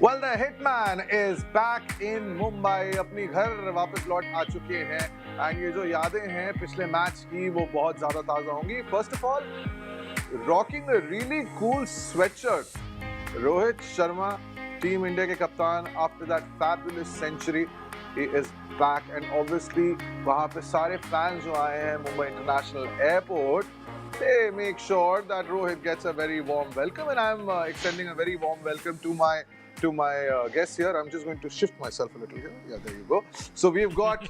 Well, the Hitman is back in Mumbai. अपनी घर वापस लौट आ चुके हैं एंड ये जो यादें हैं पिछले मैच की वो बहुत ज़्यादा ताज़ा होंगी. First of all, rocking a really cool sweatshirt. Rohit Sharma, Team India के कप्तान, after that fabulous century, he is back and obviously वहाँ पे सारे fans जो आए हैं Mumbai International Airport, they make sure that Rohit gets a very warm welcome, and I'm extending a very warm welcome to my guests here. I'm just going to shift myself a little here. Yeah, there you go. So we've got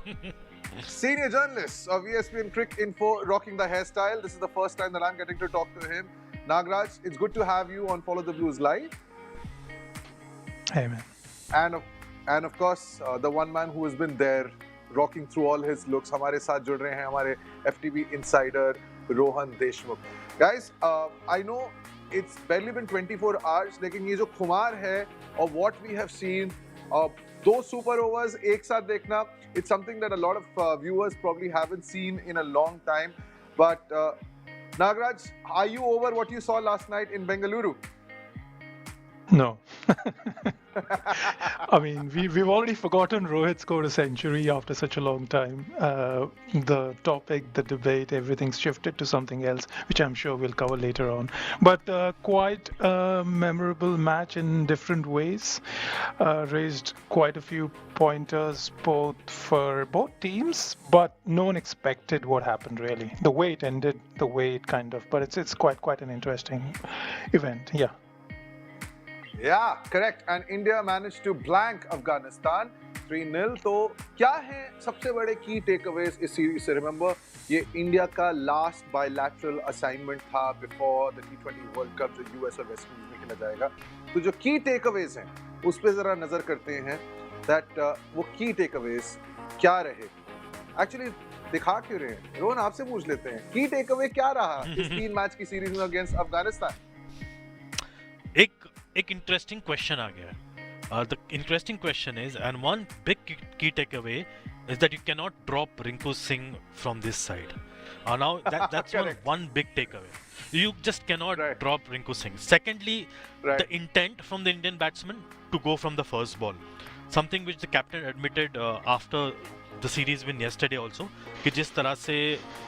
senior journalist of ESPN Crick Info rocking the hairstyle. This is the first time that I'm getting to talk to him. Nagraj, it's good to have you on Follow the Blues Live. Hey, man. And of course, the one man who has been there rocking through all his looks. हमारे साथ जुड़ रहे हैं हमारे FTV insider Rohan Deshmukh. Guys, I know it's barely been 24 hours, लेकिन ये जो खुमार है और what we have seen, दो super overs एक साथ देखना, it's something that a lot of viewers probably haven't seen in a long time. But Nagraj, are you over what you saw last night in Bengaluru? No. I mean, we've already forgotten Rohit scored a century after such a long time. The topic, the debate, everything's shifted to something else, which I'm sure we'll cover later on. But quite a memorable match in different ways. Raised quite a few pointers for both teams, but no one expected what happened really. The way it ended, the way it kind of, but it's quite an interesting event. Yeah. Yeah, correct. And India managed to blank Afghanistan 3-0. तो क्या हैं सबसे बड़े key takeaways इस series से? Remember, ये India का last bilateral assignment था before the T20I World Cup जो US और West Indies में खेला जाएगा. तो जो key takeaways हैं, उस पे जरा नजर करते हैं. That वो key takeaways क्या रहे? Actually दिखा क्यों रहे हैं? रोहन आपसे पूछ लेते हैं. Key takeaway क्या रहा इस 3 मैच की सीरीज में against Afghanistan? एक इंटरेस्टिंग क्वेश्चन आ गया. The interesting question is and one big key take away is that you can not drop Rinku Singh from this side. Now that's one big takeaway. You just cannot drop Rinku Singh. Secondly, the intent from the Indian batsman to go from the first ball, something which the captain admitted after the series win yesterday also, कि जिस तरह से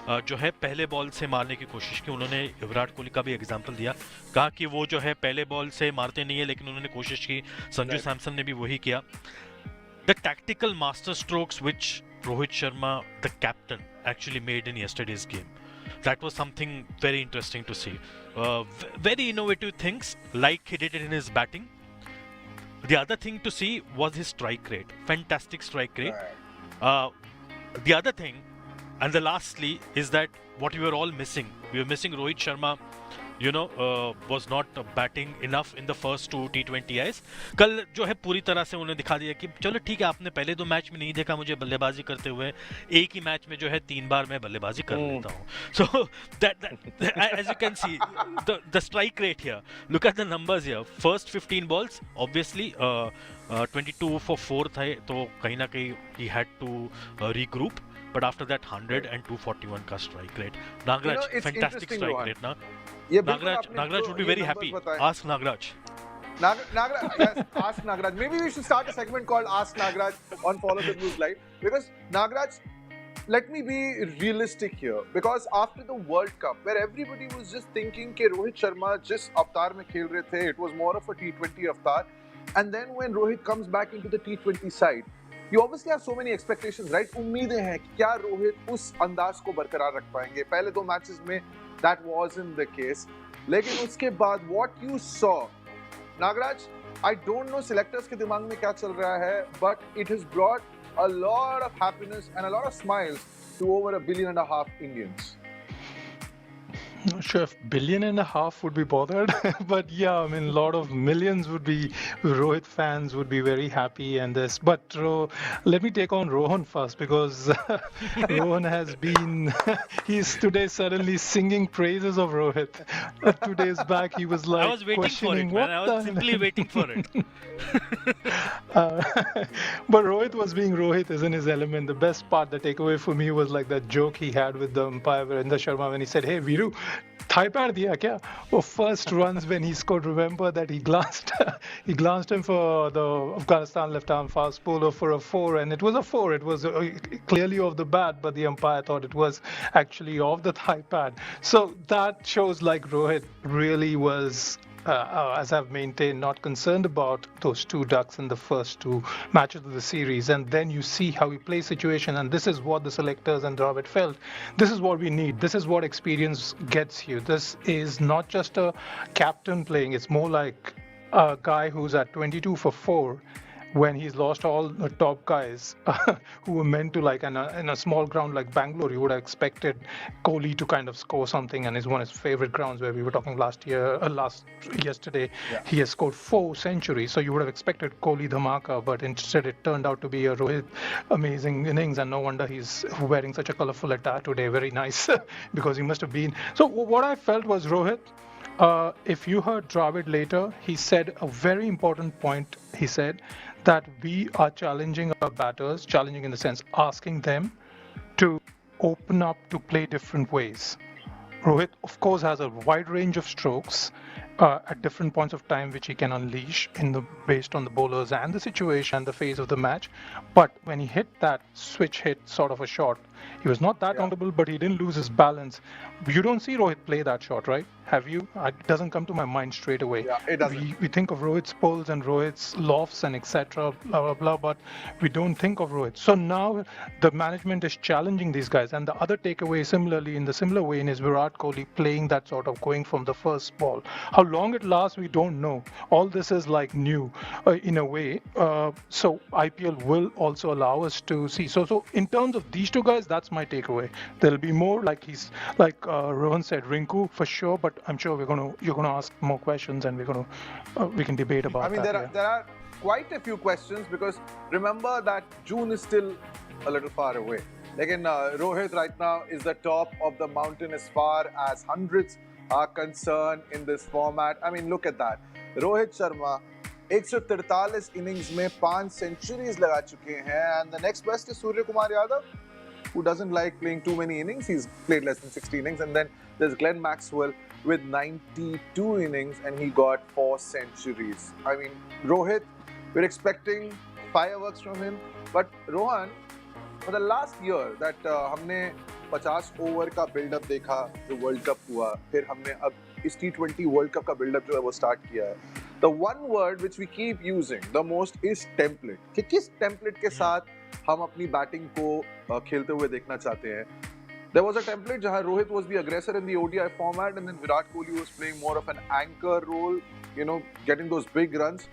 जो है पहले ball से मारने की कोशिश की. उन्होंने विराट कोहली का भी एग्जांपल दिया, कहा कि वो जो है पहले बॉल से मारते नहीं है, लेकिन उन्होंने कोशिश की. संजू सैमसन ने भी वही किया. The tactical master strokes which Rohit Sharma, the captain, actually made in yesterday's game, that was something very interesting to see. Very innovative things, like he did it in his batting. The other thing to see was his strike rate. Fantastic strike rate. The other thing, and the lastly, is that what we were all missing. We were missing Rohit Sharma, was not batting enough in the first 2 T20Is. कल जो है पूरी तरह से उन्होंने दिखा दिया कि चलो ठीक है, आपने पहले 2 मैच में नहीं देखा मुझे बल्लेबाजी करते हुए, एक ही मैच में जो है 3 बार मैं बल्लेबाजी कर लेता हूँ. So that as you can see, the strike rate here. Look at the numbers here. First 15 balls, obviously 22 for 4 थे, तो कहीं ना कहीं he had to regroup. But after that 100 and 241 का strike rate. Nagraj, fantastic strike rate ना. Nagraj would be very happy. Ask Nagraj. Yes, ask Nagraj. Maybe we should start a segment called Ask Nagraj on Follow the Blues Live. Because Nagraj, let me be realistic here. Because after the World Cup, where everybody was just thinking कि रोहित शर्मा जिस अवतार में खेल रहे थे, it was more of a T20 avatar. And then when Rohit comes back into the T20 side, you obviously have so many expectations, right? उम्मीदें हैं कि क्या रोहित उस अंदाज को बरकरार रख पाएंगे. पहले 2 मैचेस में that wasn't the case. लेकिन उसके बाद what you saw, Nagraj, I don't know selectors के दिमाग में क्या चल रहा है, but it has brought a lot of happiness and a lot of smiles to over 1.5 billion Indians. Not sure if 1.5 billion would be bothered, but yeah, I mean, a lot of millions would be, Rohit fans would be very happy and this. But let me take on Rohan first, because Rohan has been, he's today suddenly singing praises of Rohit. 2 days back, he was like, I was waiting for it, man. I was simply waiting for it. But Rohit was being Rohit, is in his element. The best part, the takeaway for me was like that joke he had with the umpire, Virender Sharma, when he said, "Hey, Viru, Thaipat diya kya? Well, first runs when he scored, remember that he glanced he glanced him for the Afghanistan left arm fast bowler for a four, and it was a four. It was clearly off the bat, but the umpire thought it was actually off the thigh pad. So that shows like Rohit really was. As I've maintained, not concerned about those two ducks in the first two matches of the series. And then you see how he plays situation. And this is what the selectors and Dravid felt. This is what we need. This is what experience gets you. This is not just a captain playing. It's more like a guy who's at 22 for 4 when he's lost all the top guys who were meant to, like in a small ground like Bangalore, you would have expected Kohli to kind of score something, and it's one of his favorite grounds where we were talking yesterday. Yeah. He has scored 4 centuries, so you would have expected Kohli dhamaka, but instead it turned out to be a Rohit amazing innings, and no wonder he's wearing such a colorful attire today. Very nice because he must have been. So what I felt was Rohit. If you heard Dravid later, he said a very important point. He said that we are challenging our batters, challenging in the sense asking them to open up to play different ways. Rohit, of course, has a wide range of strokes at different points of time, which he can unleash based on the bowlers and the situation and the phase of the match. But when he hit that switch hit sort of a shot, he was not that comfortable, but he didn't lose his balance. You don't see Rohit play that shot, right? Have you? It doesn't come to my mind straight away. Yeah, it doesn't. We think of Rohit's pulls and Rohit's lofts and etc. Blah blah blah, but we don't think of Rohit. So now the management is challenging these guys. And the other takeaway, similarly in the similar vein, is Virat Kohli playing that sort of going from the first ball. How long it lasts, we don't know. All this is like new in a way. So IPL will also allow us to see. So in terms of these two guys, that's my takeaway. There'll be more, like Rohan said, Rinku for sure. But I'm sure you're gonna ask more questions, and we can debate about. I mean, that, there are quite a few questions, because remember that June is still a little far away. Again, Rohit right now is the top of the mountain as far as hundreds are concerned in this format. I mean, look at that. Rohit Sharma 143 innings में 5 centuries लगा चुके हैं, and the next best is Surya Kumar Yadav, who doesn't like playing too many innings. He's played less than 60 innings. And then there's Glenn Maxwell with 92 innings, and he got 4 centuries. I mean, Rohit, we're expecting fireworks from him. But Rohan, for the last year that हमने 50 over का buildup देखा जो world cup हुआ, फिर हमने अब इस T20 world cup का बिल्डअप जो है वो स्टार्ट किया है. The one word which we keep using the most is template. कि किस template के साथ हम अपनी बैटिंग को खेलते हुए देखना चाहते हैं. There was a template जहाँ Rohit was the aggressor in the ODI format, and then Virat Kohli was playing more of an anchor role, getting those big runs.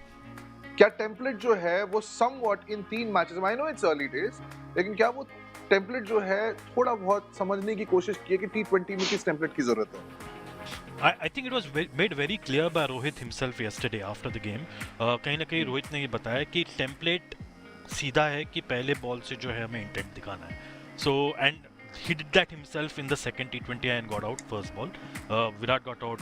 क्या template जो है वो somewhat in 3 matches, I know it's early days, लेकिन क्या वो template जो है थोड़ा बहुत समझने की कोशिश की है कि T20 में किस template की जरूरत है? I think it was made very clear by Rohit himself yesterday after the game. कहीं ना कहीं रोहित ने ये बताया कि template सीधा है कि पहले बॉल से जो है हमें इंटेंट दिखाना है. So and he did that himself in the second T20I and got out first ball. Virat got out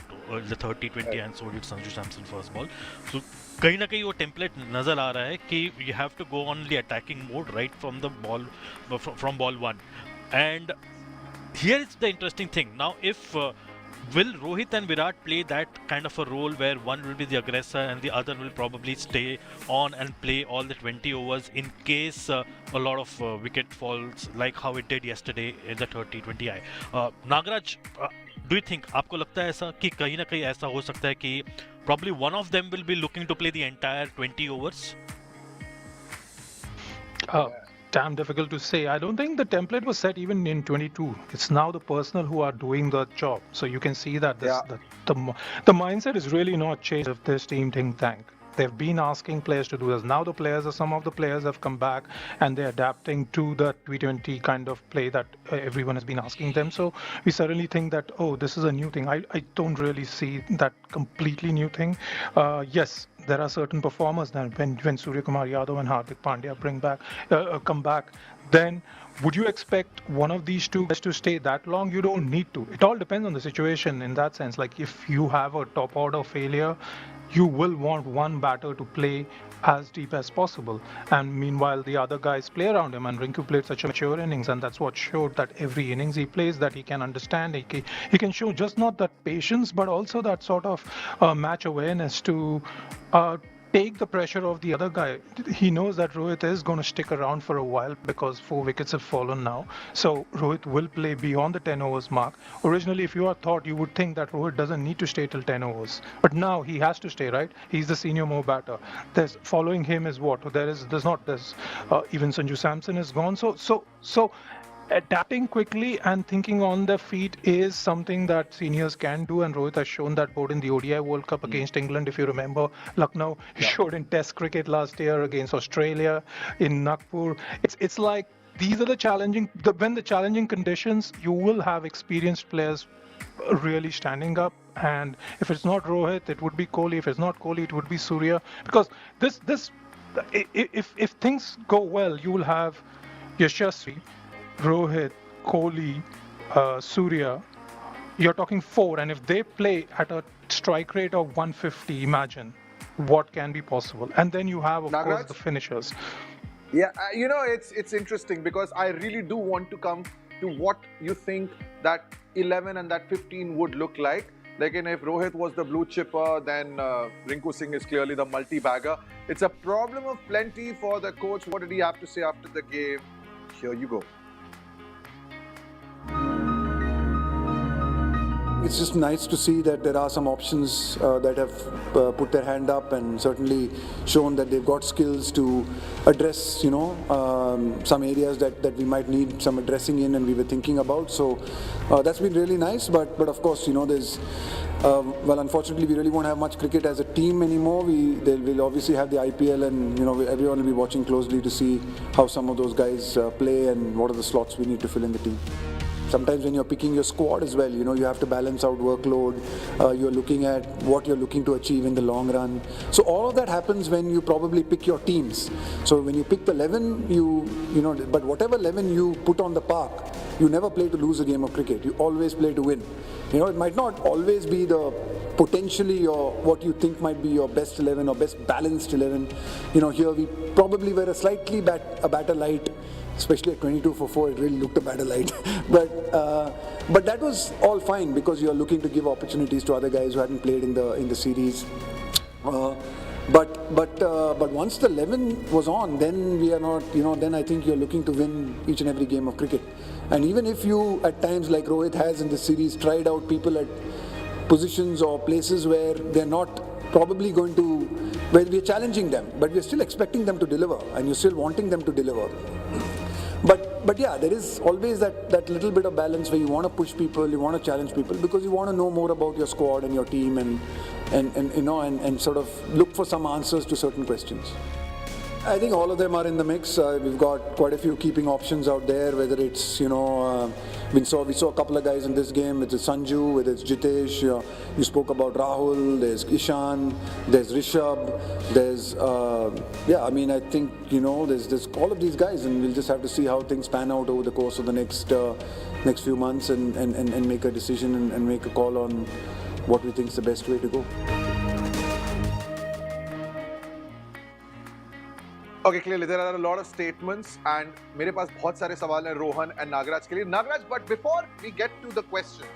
the third T20I and so did Sanju Samson first ball. So कहीं ना कहीं वो template नजर आ रहा है कि you have to go on the attacking mode right from the ball from ball 1. And here is the interesting thing. Now if will Rohit and Virat play that kind of a role where one will be the aggressor and the other will probably stay on and play all the 20 overs in case a lot of wicket falls, like how it did yesterday in the third T20I? Nagaraj, do you think, आपको लगता है ऐसा कि कहीं ना कहीं ऐसा हो सकता है कि probably one of them will be looking to play the entire 20 overs? Damn difficult to say. I don't think the template was set even in 22. It's now the personnel who are doing the job. So you can see that the mindset is really not changed of this team think tank. They've been asking players to do this. Now some of the players have come back and they're adapting to the T20 kind of play that everyone has been asking them. So we certainly think that, this is a new thing. I don't really see that completely new thing. Yes, there are certain performers then when Surya Kumar Yadav and Hardik Pandya come back, then would you expect one of these two guys to stay that long? You don't need to. It all depends on the situation in that sense. Like if you have a top order failure, you will want one batter to play as deep as possible. And meanwhile, the other guys play around him. And Rinku played such a mature innings, and that's what showed that every innings he plays, that he can understand. He can show just not that patience, but also that sort of match awareness to take the pressure off the other guy. He knows that Rohit is going to stick around for a while because 4 wickets have fallen now. So Rohit will play beyond the 10 overs mark. Originally, if you are thought, you would think that Rohit doesn't need to stay till 10 overs. But now he has to stay, right? He's the senior more batter. There's following him is what? There's even Sanju Samson is gone. So adapting quickly and thinking on their feet is something that seniors can do, and Rohit has shown that both in the ODI World Cup against England, if you remember, Lucknow, he showed in Test cricket last year against Australia in Nagpur. It's like these are when the challenging conditions, you will have experienced players really standing up. And if it's not Rohit, it would be Kohli. If it's not Kohli, it would be Surya. Because if things go well, you will have Yashasvi, Rohit, Kohli, Surya. You're talking 4, and if they play at a strike rate of 150, imagine what can be possible. And then you have, of course, Nagaraj? the finishers. Yeah, it's interesting because I really do want to come to what you think that 11 and that 15 would look like. Like, if Rohit was the blue chipper, then Rinku Singh is clearly the multi-bagger. It's a problem of plenty for the coach. What did he have to say after the game? Here you go. It's just nice to see that there are some options that have put their hand up and certainly shown that they've got skills to address, some areas that we might need some addressing in and we were thinking about. So that's been really nice. But of course, there's unfortunately, we really won't have much cricket as a team anymore. We'll obviously have the IPL, and everyone will be watching closely to see how some of those guys play and what are the slots we need to fill in the team. Sometimes when you're picking your squad as well, you have to balance out workload. You're looking at what you're looking to achieve in the long run. So all of that happens when you probably pick your teams. So when you pick the 11, but whatever 11 you put on the park, you never play to lose a game of cricket. You always play to win. It might not always be the potentially or what you think might be your best 11 or best balanced 11. Here we probably were a slightly batter light. Especially at 22 for 4, it really looked a batter light. But that was all fine because you're looking to give opportunities to other guys who hadn't played in the series. But once the 11 was on, then we are not. Then I think you're looking to win each and every game of cricket. And even if you, at times like Rohit has in the series, tried out people at positions or places where they're not probably going to, where we're challenging them, but we're still expecting them to deliver, and you're still wanting them to deliver. But yeah, there is always that little bit of balance where you want to push people, you want to challenge people because you want to know more about your squad and your team and sort of look for some answers to certain questions. I think all of them are in the mix. We've got quite a few keeping options out there, whether it's, we saw a couple of guys in this game, whether it's Sanju, whether it's Jitesh, you spoke about Rahul, there's Ishan, there's Rishabh, there's, I think, there's all of these guys, and we'll just have to see how things pan out over the course of the next few months and make a decision and make a call on what we think is the best way to go. Okay, clearly there are a lot of statements, and मेरे पास बहुत सारे सवाल हैं Rohan and Nagraj के लिए. Nagaraj, but before we get to the questions,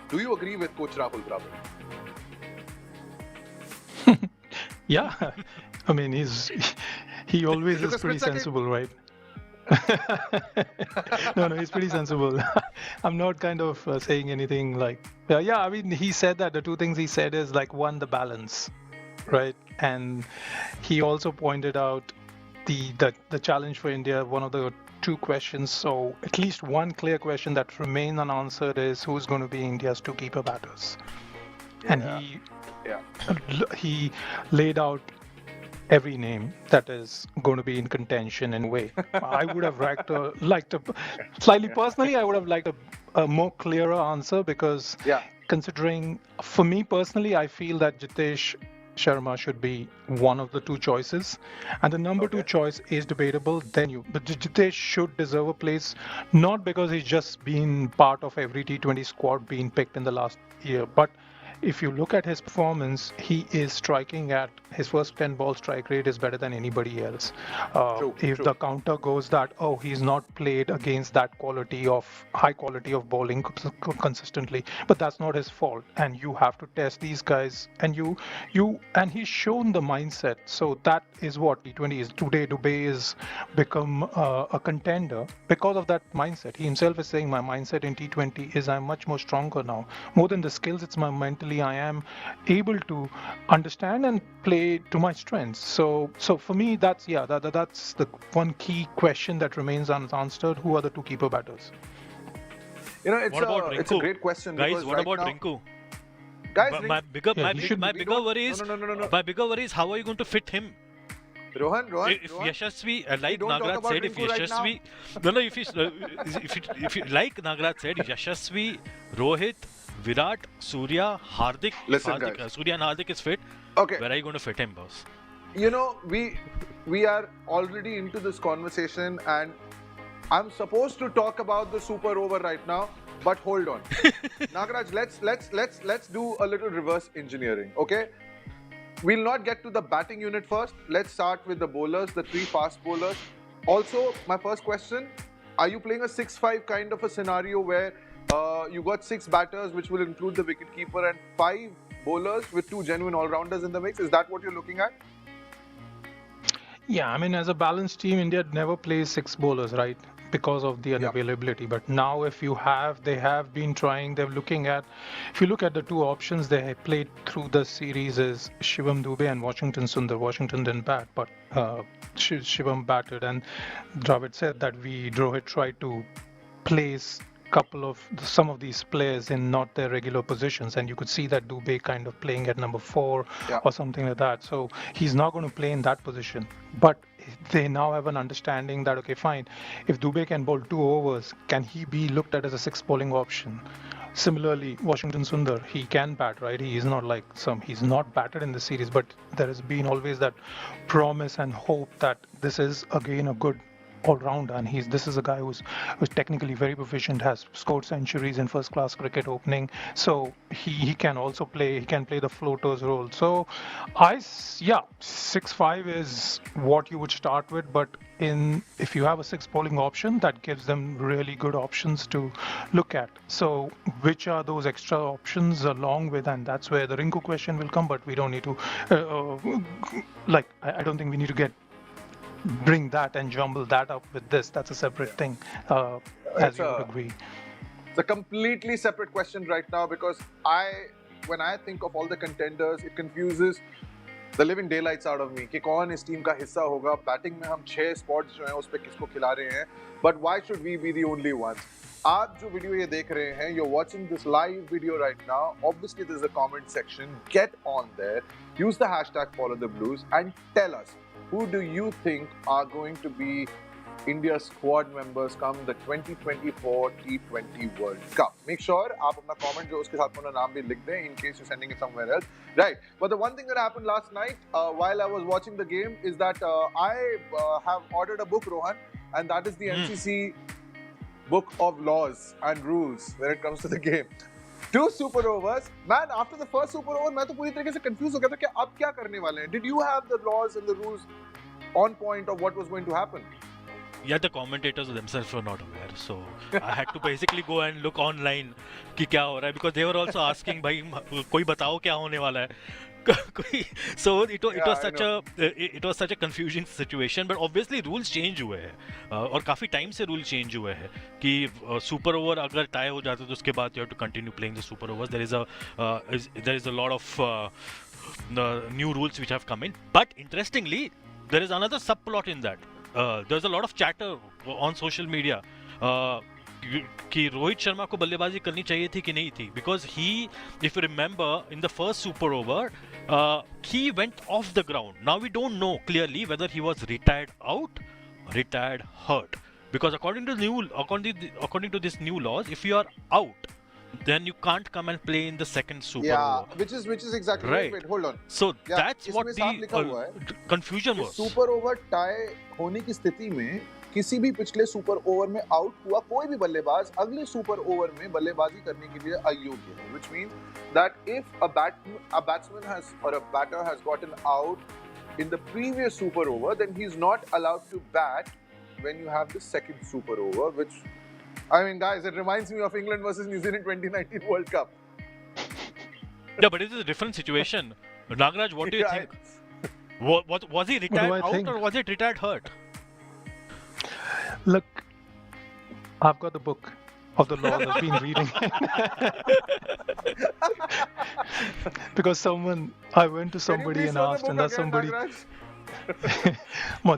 do you agree with Coach Rahul Dravid? Yeah, I mean he always is pretty sensible, right? No, he's pretty sensible. I'm not kind of saying anything like, I mean, he said that the two things he said is like, one, the balance, right? And he also pointed out the challenge for India, one of the two questions. So at least one clear question that remains unanswered is who's going to be India's two keeper batters. And he laid out every name that is going to be in contention in a way. I would have slightly personally, I would have liked a more clearer answer because considering, for me personally, I feel that Jitesh Sharma should be one of the two choices, and the number two choice is debatable. But Jitesh should deserve a place, not because he's just been part of every T20 squad being picked in the last year, but if you look at his performance, he is striking at his first 10 ball strike rate is better than anybody else. True, If true. the counter goes that, oh, he's not played against that high quality of bowling consistently, but that's not his fault. And you have to test these guys, and and he's shown the mindset. So that is what T20 is today. Dubey is become a contender because of that mindset. He himself is saying my mindset in T20 is I'm much more stronger now. More than the skills, it's my mentally I am able to understand and play to my strengths. So for me, that's that's the one key question that remains unanswered. Who are the two keeper batters? You know, What about it's a Rinku? great question. Guys, because what right about now, Rinku? Guys, My bigger, Yeah, he should- my we bigger don't- worry is, no. my bigger worry is how are you going to fit him? Rohan, If Yashasvi, like don't talk Nagraj about said, if Rinku right Yashasvi, no, if you like Nagraj said, if Yashasvi, Rohit, Virat, Surya, Hardik, Listen, guys. Surya and Hardik is fit, okay. where are you going to fit him, boss? You know, we are already into this conversation, and I'm supposed to talk about the super over right now, but hold on. Nagaraj, let's do a little reverse engineering, okay? We'll not get to the batting unit first. Let's start with the bowlers, the three fast bowlers. Also, my first question, are you playing a 6-5 kind of a scenario where you got 6 batters, which will include the wicketkeeper, and 5 bowlers with 2 genuine all-rounders in the mix? Is that what you're looking at? Yeah, I mean, as a balanced team, India never plays 6 bowlers, right? Because of the unavailability. But now, if they have been trying, they're looking at, if you look at the two options they have played through the series is Shivam Dube and Washington Sundar. Washington didn't bat, but Shivam batted, and Dravid said that Rohit tried to place some of these players in not their regular positions, and you could see that Dubey kind of playing at number 4 or something like that. So he's not going to play in that position. But they now have an understanding that okay, fine, if Dubey can bowl 2 overs, can he be looked at as a 6 bowling option? Similarly, Washington Sundar, he can bat, right? He is not like he's not batted in the series, but there has been always that promise and hope that this is again a good all-rounder, and this is a guy who's technically very proficient, has scored centuries in first-class cricket opening, so he can also play the floaters role. So 6-5 is what you would start with, but if you have a 6 bowling option, that gives them really good options to look at. So which are those extra options along with, and that's where the Rinku question will come, but we don't need to I don't think we need to bring that and jumble that up with this. That's a separate thing, as you would agree. It's a completely separate question right now, because when I think of all the contenders, it confuses the living daylights out of me कि कौन इस team का हिस्सा होगा. Batting में हम 6 spots जो हैं उस पे किसको खिला रहे हैं, but why should we be the only ones? आप जो वीडियो ये देख रहे हैं, you're watching this live video right now. Obviously there's a comment section. Get on there, use the hashtag #FollowTheBlues and tell us, who do you think are going to be India's squad members come the 2024 T20 World Cup? Make sure आप अपना comment जो उसके साथ अपना नाम भी लिख दें in case you're sending it somewhere else. Right. But the one thing that happened last night while I was watching the game is that I have ordered a book, Rohan, and that is the NCC book of laws and rules when it comes to the game. 2 super overs. Man, after the first super over, मैं तो पूरी तरीके से confused हो गया था कि अब क्या करने वाले हैं. Did you have the laws and the rules on point of what was going to happen? Yeah, the commentators themselves were not aware, so I had to basically go and look online कि क्या हो रहा है, because they were also asking भाई कोई बताओ क्या होने वाला है. So it was such a confusing situation, but obviously rules change हुए हैं और काफी टाइम से रूल चेंज हुए हैं कि सुपर ओवर अगर टाई हो जाते तो उसके बाद you have to continue playing the super overs. There is a lot of new rules which have come in, but interestingly there is another subplot in that. There's a lot of chatter on social media कि रोहित शर्मा को बल्लेबाजी करनी चाहिए थी कि नहीं थी, because he, if you remember, in the first super over he went off the ground. Now we don't know clearly whether he was retired out, retired hurt, because according to this new laws, if you are out, then you can't come and play in the second super over. Which is exactly right. Wait, hold on. So that's इसमें what साफ लिखा हुआ है the confusion was. Super over tie होने की स्थिति में किसी भी पिछले सुपर ओवर में आउट हुआ कोई भी बल्लेबाज अगले सुपर ओवर में बल्लेबाजी करने के लिए अयोग्य है, which means that if a batsman has or a batter has gotten out in the previous super over, then he's not allowed to bat when you have the second super over, which, I mean, guys, it reminds me of England versus New Zealand 2019 World Cup. Yeah, but it is a different situation. Nagaraj, what do you think? Was he retired out or was it retired hurt? Look, I've got the book of the laws. I've been reading. Because I went to somebody and asked, and that somebody.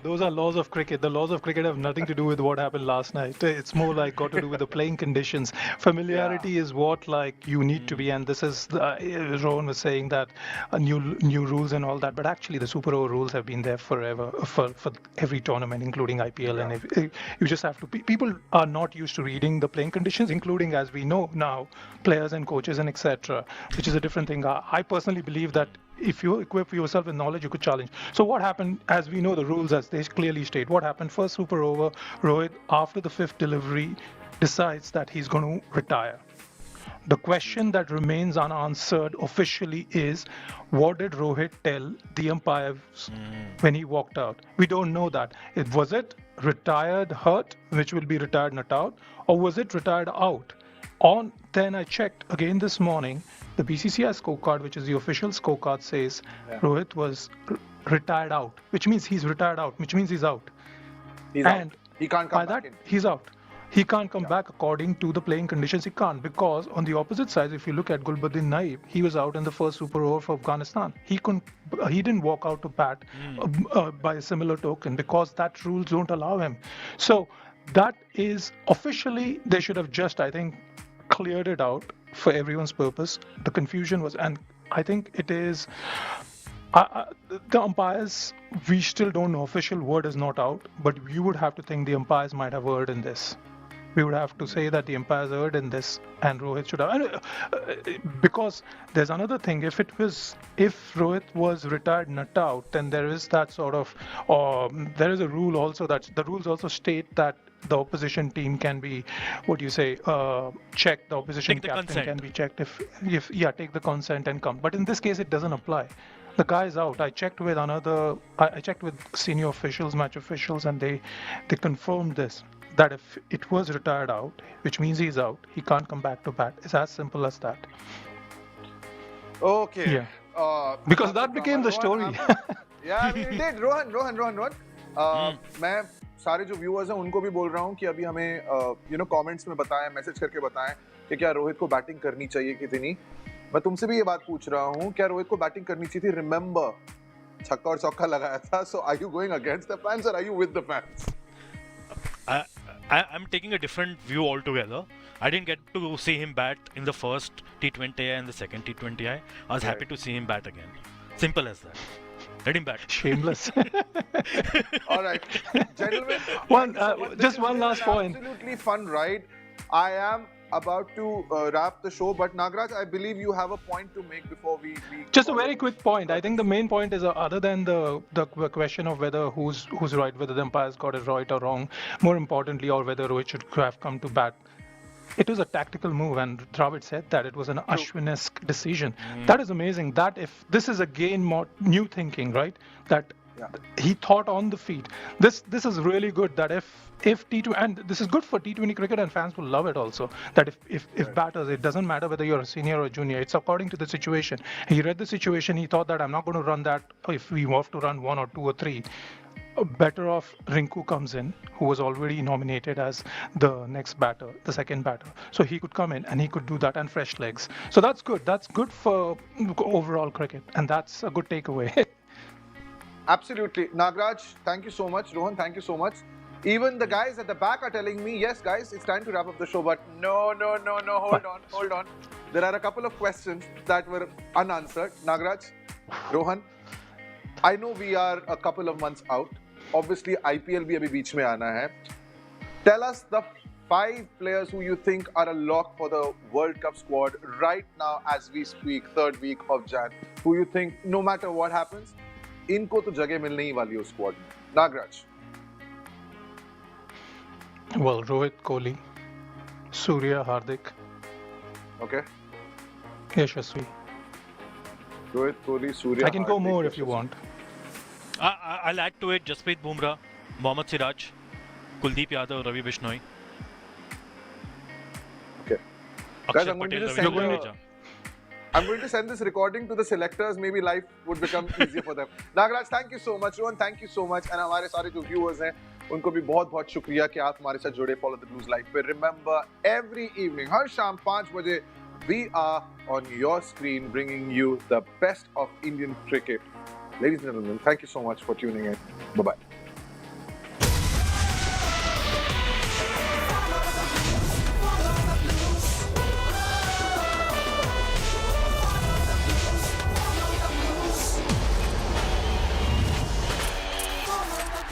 Those are laws of cricket. The laws of cricket have nothing to do with what happened last night. It's more like got to do with the playing conditions. Familiarity is what like you need to be, and this is Rohan was saying that new rules and all that. But actually, the Super Over rules have been there forever for every tournament, including IPL. And you just have to. People are not used to reading the playing conditions, including, as we know now, players and coaches and etc., which is a different thing. I personally believe that if you equip yourself with knowledge, you could challenge. So what happened, as we know the rules, as they clearly state, what happened first super over, Rohit, after the fifth delivery, decides that he's going to retire. The question that remains unanswered officially is, what did Rohit tell the umpires when he walked out? We don't know that. Was it retired hurt, which will be retired not out, or was it retired out? Then I checked again this morning. The BCCI scorecard, which is the official scorecard, says Rohit was retired out, which means he's retired out, which means he's out. He's out. He can't come back in. He's out. He can't come back according to the playing conditions. He can't, because on the opposite side, if you look at Gulbuddin Naib, he was out in the first super over for Afghanistan. He didn't walk out to bat by a similar token, because that rules don't allow him. So that is officially, they should have just, I think, cleared it out for everyone's purpose. The confusion was, and I think it is, the umpires, we still don't know. Official word is not out, but you would have to think the umpires might have erred in this. We would have to say that the umpires erred in this, and Rohit should have. Because there's another thing. If Rohit was retired not out, then there is that sort of, there is a rule also that the rules also state that the opposition team can be, checked. The opposition captain can be checked if take the consent and come. But in this case, it doesn't apply. The guy is out. I checked with senior officials, match officials, and they confirmed this, that if it was retired out, which means he's out, he can't come back to bat. It's as simple as that. Okay. Yeah. Because that became the story. Yeah, I mean, it did. Rohan. मैं सारे जो viewers हैं उनको भी बोल रहा हूँ कि अभी हमें कमेंट्स में बताएं, मैसेज करके बताएं कि क्या रोहित को बैटिंग करनी चाहिए कि नहीं. मैं तुमसे भी ये बात पूछ रहा हूँ, क्या रोहित को बैटिंग करनी चाहिए थी? रिमेंबर, छक्का और चौका लगाया था. So are you going against the fans or are you with the fans? I'm taking a different view altogether. I didn't get to see him bat in the first T20I and the second T20I. I was happy to see him bat again. Simple as that. Let him bat. Shameless. All right, gentlemen. Just one last point. Absolutely fun ride. I am about to wrap the show, but Nagaraj, I believe you have a point to make before we just a very quick point. I think the main point is, other than the question of whether who's right, whether the umpires got it right or wrong, more importantly, or whether Rohit should have come to bat. It was a tactical move, and Dravid said that it was an Ashwin-esque decision. That is amazing. That if this is again more new thinking, right? That he thought on the feet. This is really good. That if T20, and this is good for T20 cricket, and fans will love it also. That if batters, it doesn't matter whether you're a senior or a junior. It's according to the situation. He read the situation. He thought that I'm not going to run that. If we have to run 1 or 2 or 3. Better off Rinku comes in, who was already nominated as the next batter, the second batter. So he could come in and he could do that, and fresh legs. So that's good. That's good for overall cricket, and that's a good takeaway. Absolutely. Nagaraj, thank you so much. Rohan, thank you so much. Even the guys at the back are telling me, yes, guys, it's time to wrap up the show. But no. Hold on. There are a couple of questions that were unanswered. Nagaraj, Rohan, I know we are a couple of months out. Obviously, IPL भी अभी बीच में आना है. Tell us the 5 players who you think are a lock for the World Cup squad right now as we speak, 3rd week of Jan. Who you think, no matter what happens, इनको तो जगह मिलने ही वाली हो squad में. Nagaraj. Well, Rohit, Kohli, Surya, Hardik, Okay. Yashasvi. Rohit Kohli, Surya. I can go Hardik, more if you Yashasvi. want. I'll add to it Jasprit Bumrah, Mohammad Siraj, Kuldeep Yadav, Ravi Bishnoi. Okay. Guys, Akshar I'm going to Patel, just Ravi send Jadeja. I'm going to send this recording to the selectors. Maybe life would become easier for them. Nagaraj, thank you so much. Rohan, thank you so much. And हमारे सारे जो viewers हैं, उनको भी बहुत-बहुत शुक्रिया कि आप हमारे साथ जुड़े Follow the Blues Live पे. Remember, every evening, हर शाम 5 बजे, we are on your screen bringing you the best of Indian cricket. Ladies and gentlemen, thank you so much for tuning in. Bye-bye.